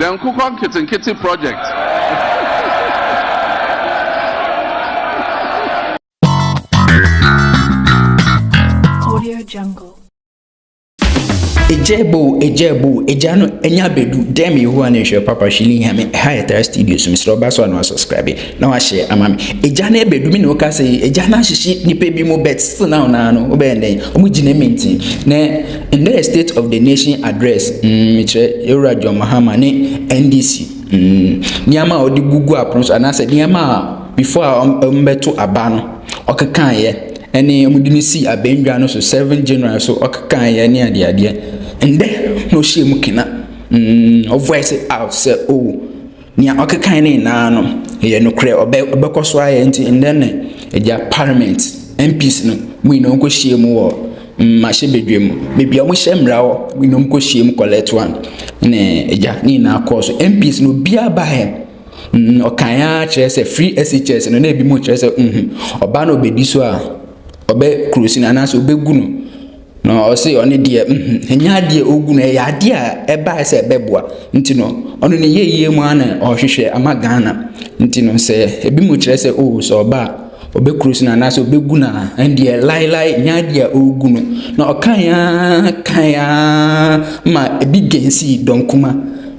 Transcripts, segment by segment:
The Nkukwan Kitty project. Audio Jungle. Ejebo, ejano, enyabedu, demi huwa nesho papa shili hame, haya Thera Studios, Mr. Obaso anwa subscribe, na wa share amami. Ejana ebedu, mini wakase, ejana shishi, nipe mo bet, still now no, obende, omujine minti. Ne, in the State of the Nation address, mitre, Yoradio Mahama, ne, NDC. Niyama odi gugu apros, anase, niyama, before umbetu abano, okakanye, ene omudini si abenjwa no so 7 January so okakanye ni ade and then no shame kina voice out say oh nia okekan ni na no ye no kre obekoso aye nti and then eja parliament MPs no we no ko shame wo mahye bedwem me bia mo hyemra wo we no ko shame collect one ne eja ni na course MPs no bia ba he okanya kire say free SHS no na bi mo kire say oba no obedi so a obe cruising anase obegu no no o say oni de enya de ogu na ya de a eba se beboa nti no ono ne yeye mu ana o hwehwe amagana nti no se ebi mu kire se o so oba obe cruise na na so obegu na ndie lai nya de ogu no na okanya ma ebi gensi donkuma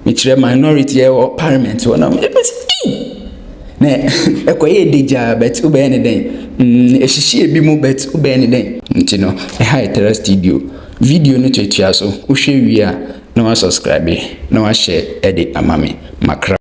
me kire minority e o parliament wona ne ekoye deja bet ube ne den ehihie bi mu bet ube ne den nti no hi Thera Studio video no twetua so wo hwe wi a na wa subscribe na wa share edit amame makra.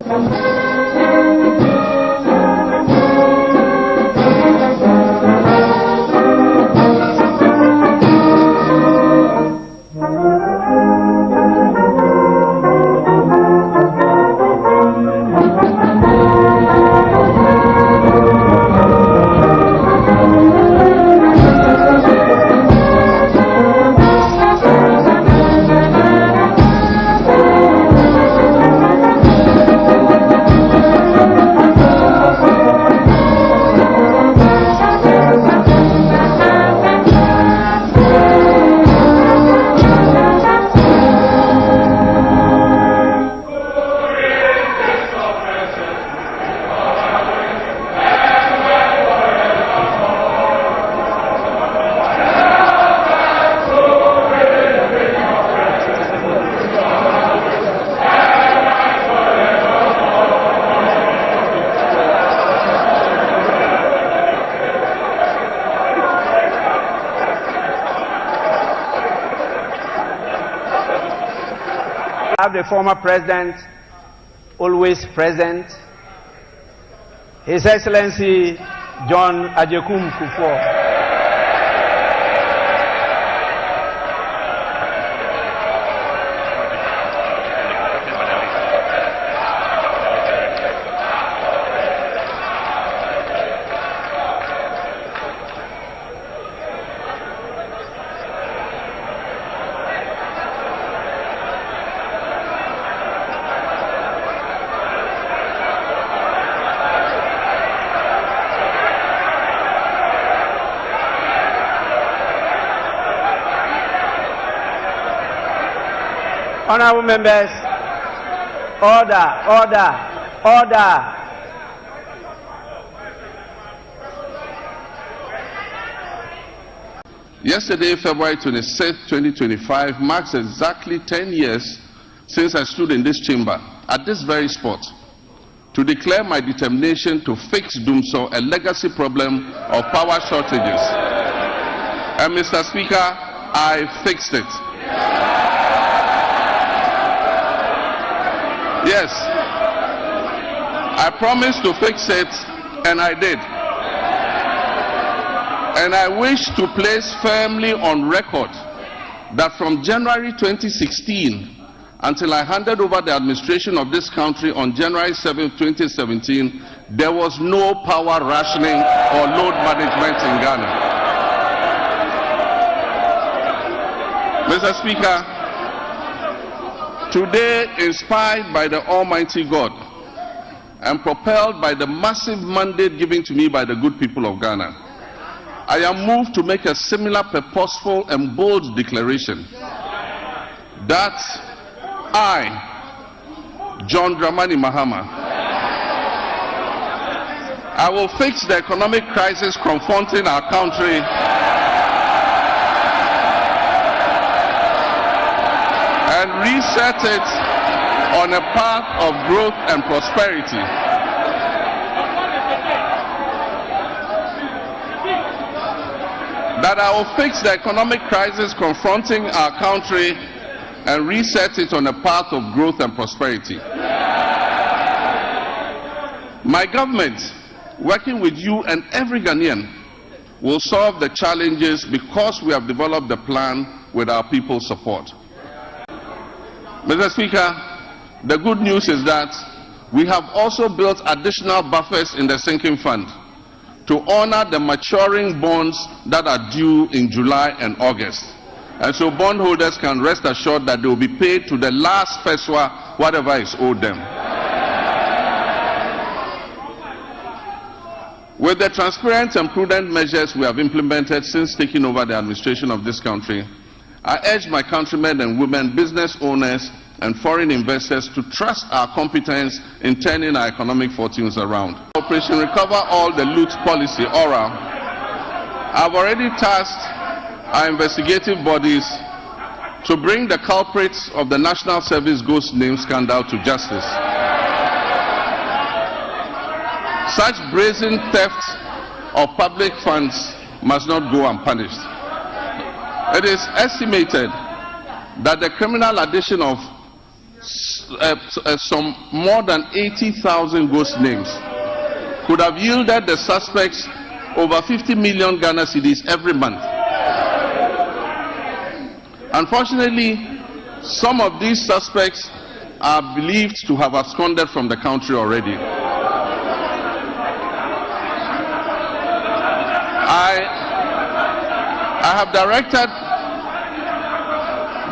Have the former president always present, His Excellency John Ajekum Kufuor. Honorable members, order. Yesterday, February 26, 2025, marks exactly 10 years since I stood in this chamber at this very spot to declare my determination to fix Dumso, a legacy problem of power shortages. And Mr. Speaker, I fixed it. Yes, I promised to fix it, and I did. And I wish to place firmly on record that from January 2016 until I handed over the administration of this country on January 7, 2017, there was no power rationing or load management in Ghana. Mr. Speaker, today, inspired by the Almighty God and propelled by the massive mandate given to me by the good people of Ghana, I am moved to make a similar purposeful and bold declaration that I, John Dramani Mahama. I will fix the economic crisis confronting our country and reset it on a path of growth and prosperity. That I will fix the economic crisis confronting our country and reset it on a path of growth and prosperity. My government, working with you and every Ghanaian, will solve the challenges because we have developed a plan with our people's support. Mr. Speaker, the good news is that we have also built additional buffers in the sinking fund to honor the maturing bonds that are due in July and August. And so bondholders can rest assured that they will be paid to the last peswa, whatever is owed them. With the transparent and prudent measures we have implemented since taking over the administration of this country, I urge my countrymen and women, business owners and foreign investors to trust our competence in turning our economic fortunes around. Operation Recover All the Loot policy, ORA, I've already tasked our investigative bodies to bring the culprits of the National Service Ghost Name scandal to justice. Such brazen theft of public funds must not go unpunished. It is estimated that the criminal addition of some more than 80,000 ghost names could have yielded the suspects over 50 million Ghana cedis every month. Unfortunately, some of these suspects are believed to have absconded from the country already. I have directed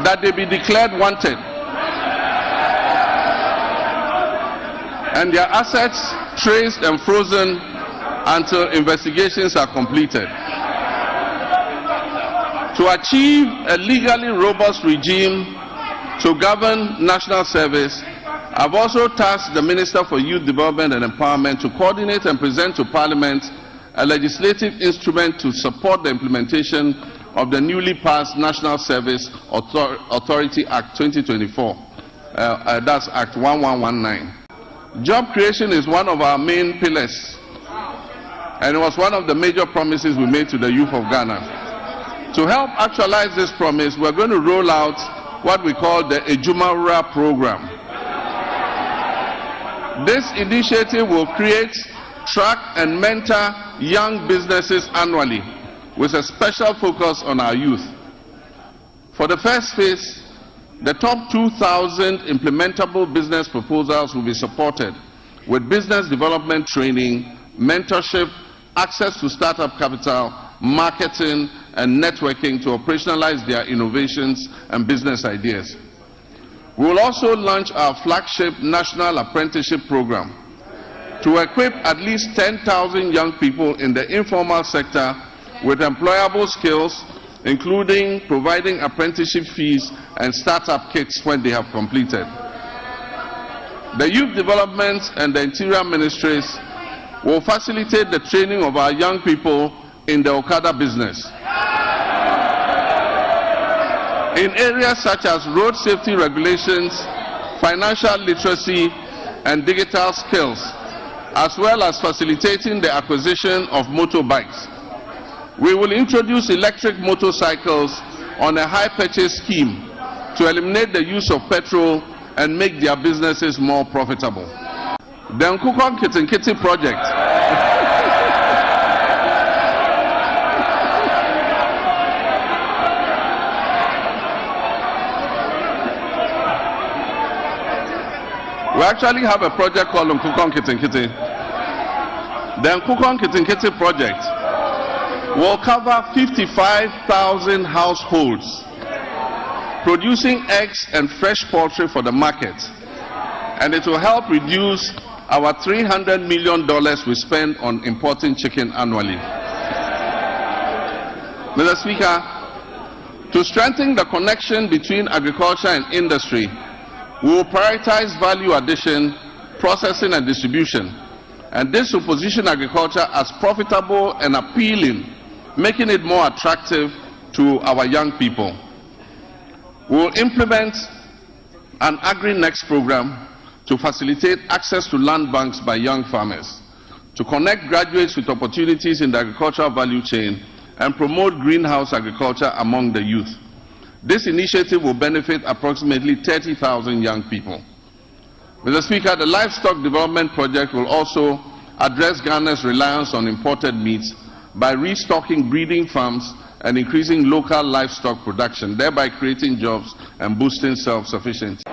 that they be declared wanted and their assets traced and frozen until investigations are completed. To achieve a legally robust regime to govern national service, I've also tasked the Minister for Youth Development and Empowerment to coordinate and present to Parliament a legislative instrument to support the implementation of the newly passed National Service Authority Act 2024. That's Act 1119. Job creation is one of our main pillars, and it was one of the major promises we made to the youth of Ghana. To help actualize this promise, we're going to roll out what we call the Ejumawura program. This initiative will create, track and mentor young businesses annually with a special focus on our youth. For the first phase, the top 2,000 implementable business proposals will be supported with business development training, mentorship, access to startup capital, marketing and networking to operationalize their innovations and business ideas. We will also launch our flagship National Apprenticeship Program to equip at least 10,000 young people in the informal sector with employable skills, including providing apprenticeship fees and startup kits when they have completed. The Youth Development and the Interior Ministries will facilitate the training of our young people in the Okada business in areas such as road safety regulations, financial literacy and digital skills, as well as facilitating the acquisition of motorbikes. We will introduce electric motorcycles on a high purchase scheme to eliminate the use of petrol and make their businesses more profitable. The Nkukon Kitinkiti project we actually have a project called Nkukon Kitinkiti. The Nkukon Kitinkiti project will cover 55,000 households producing eggs and fresh poultry for the market, and it will help reduce our $300 million we spend on importing chicken annually. Mr. Speaker, to strengthen the connection between agriculture and industry, We will prioritize value addition, processing and distribution, and this will position agriculture as profitable and appealing, making it more attractive to our young people. We will implement an Agri-Next program to facilitate access to land banks by young farmers, to connect graduates with opportunities in the agricultural value chain, and promote greenhouse agriculture among the youth. This initiative will benefit approximately 30,000 young people. Mr. Speaker, the Livestock Development Project will also address Ghana's reliance on imported meats by restocking breeding farms and increasing local livestock production, thereby creating jobs and boosting self-sufficiency.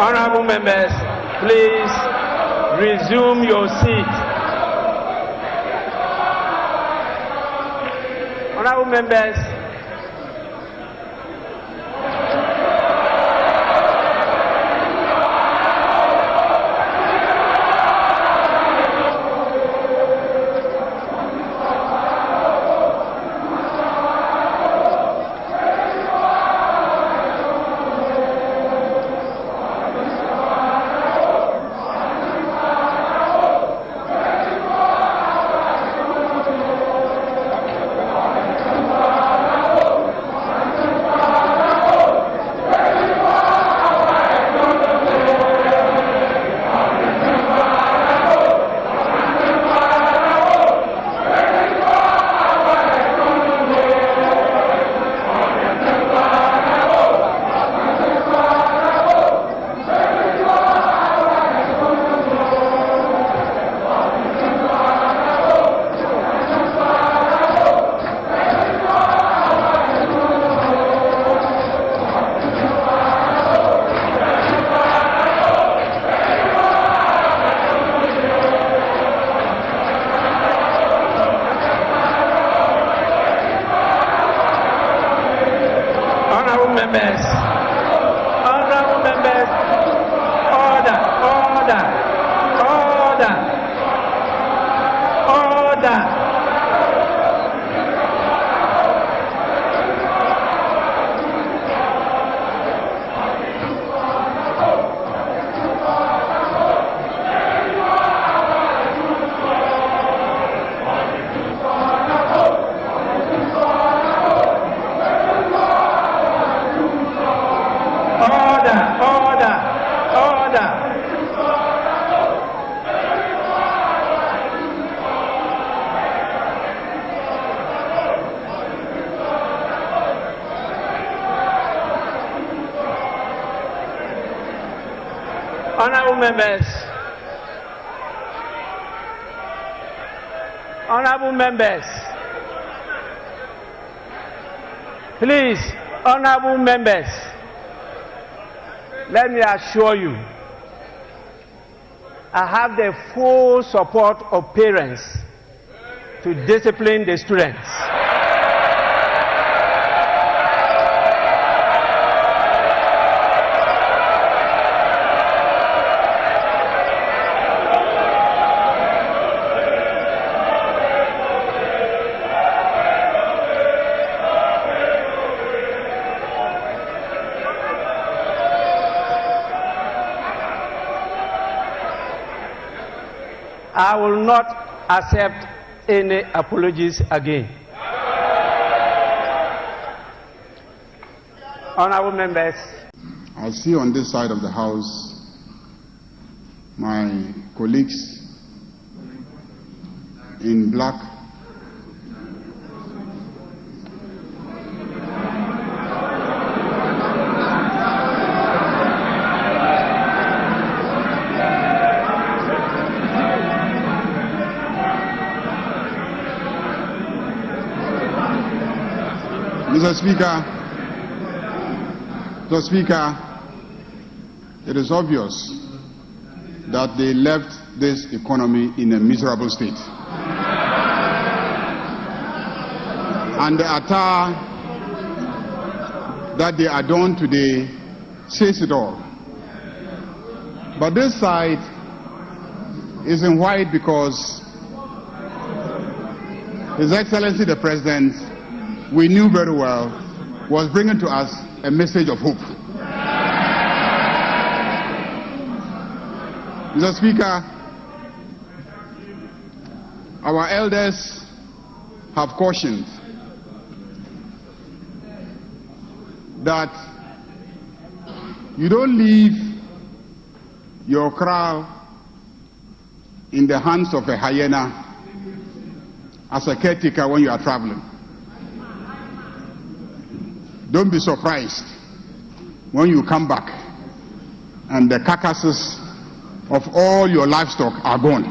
Honorable members, please resume your seat. Honorable members, honorable members, please, honorable members, let me assure you, I have the full support of parents to discipline the students. I will not accept any apologies again. Honorable members, I see on this side of the house my colleagues in black. Mr. Speaker, it is obvious that they left this economy in a miserable state. And the attire that they adorn today says it all. But this side is in white because His Excellency the President, we knew very well, was bringing to us a message of hope. Mr. Speaker, our elders have cautioned that you don't leave your crown in the hands of a hyena as a caretaker when you are traveling. Don't be surprised when you come back and the carcasses of all your livestock are gone.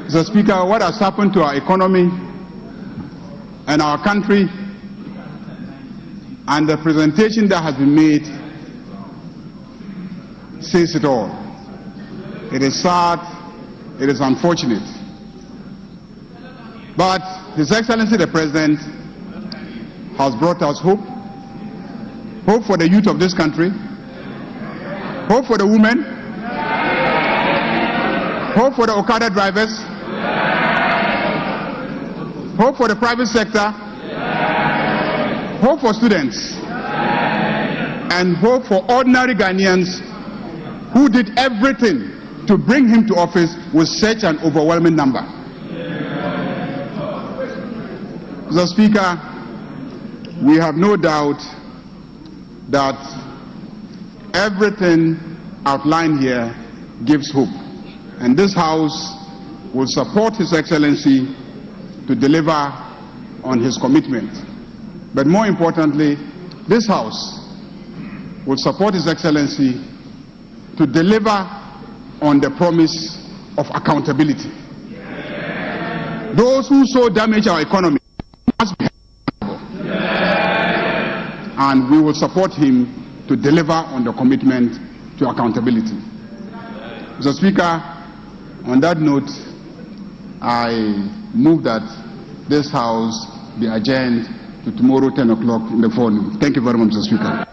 Mr. Speaker, what has happened to our economy and our country and the presentation that has been made says it all. It is sad, it is unfortunate. But His Excellency the President has brought us hope. Hope for the youth of this country. Hope for the women. Hope for the Okada drivers. Hope for the private sector. Hope for students. And hope for ordinary Ghanaians who did everything to bring him to office with such an overwhelming number. Mr. Speaker, we have no doubt that everything outlined here gives hope, and this House will support His Excellency to deliver on his commitment. But more importantly, this House will support His Excellency to deliver on the promise of accountability. Those who so damage our economy must be held accountable. And we will support him to deliver on the commitment to accountability. Mr. Speaker, on that note, I move that this House be adjourned to tomorrow 10 o'clock in the forenoon. Thank you very much, Mr. Speaker.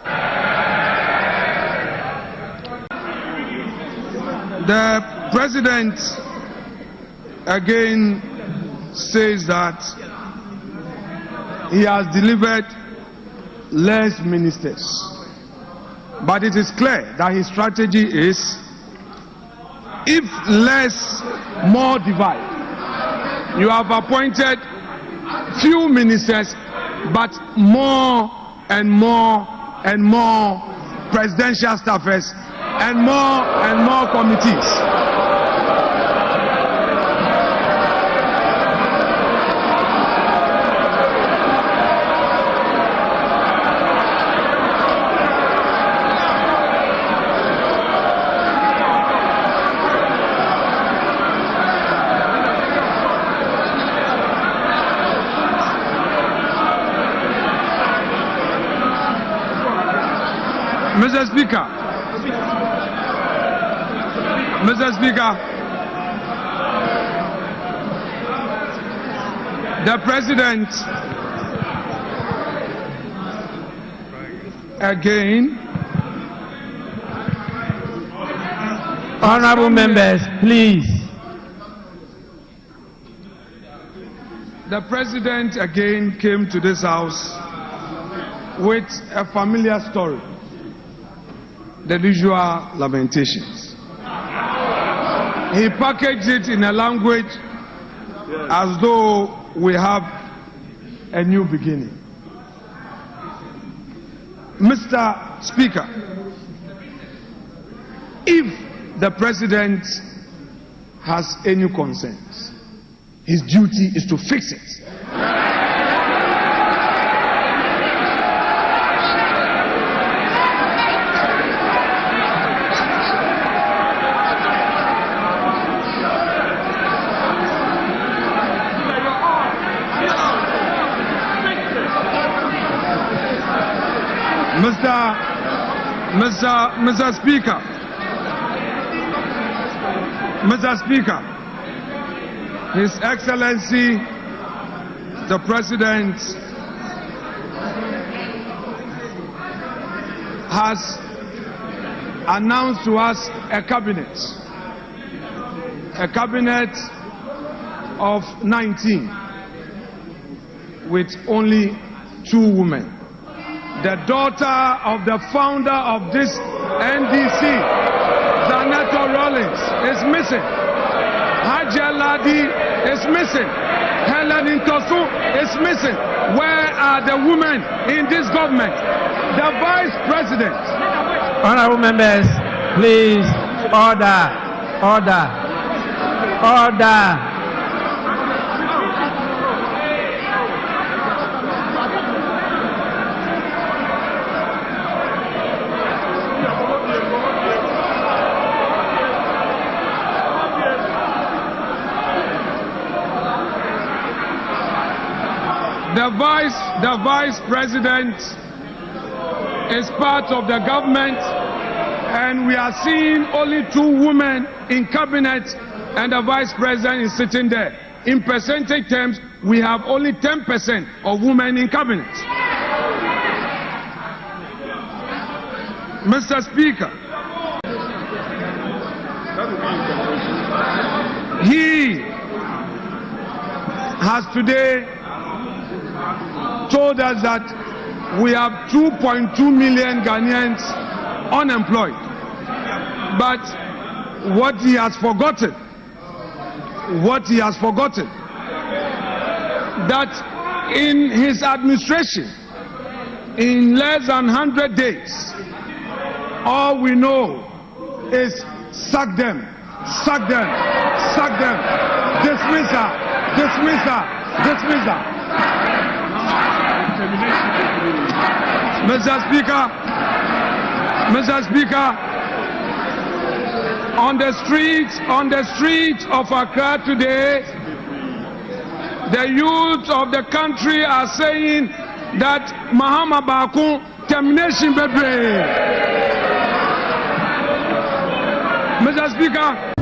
The President again says that he has delivered less ministers. But it is clear that his strategy is, if less, more divide. You have appointed few ministers, but more and more and more presidential staffers and more committees. Mr. Speaker, the President again. honorable members, please. The President again came to this House with a familiar story, the usual lamentations. He packaged it in a language as though we have a new beginning. Mr. Speaker, if the President has any concerns, his duty is to fix it. Mr. Speaker, His Excellency, the President, has announced to us a cabinet of 19 with only 2 women. The daughter of the founder of this NDC, Zaneto Rawlings, is missing. Haja Ladi is missing. Helen Intosu is missing. Where are the women in this government? The Vice President. Honorable members, please, order. The Vice President is part of the government, and we are seeing only 2 women in cabinet, and the Vice President is sitting there. In percentage terms, we have only 10% of women in cabinet. Mr. Speaker, he has today told us that we have 2.2 million Ghanaians unemployed. But what he has forgotten, that in his administration, in less than 100 days, all we know is sack them, dismiss her. Mr. Speaker, on the streets of Accra today, the youth of the country are saying that Mahama baako, termination bebreee. Mr. Speaker,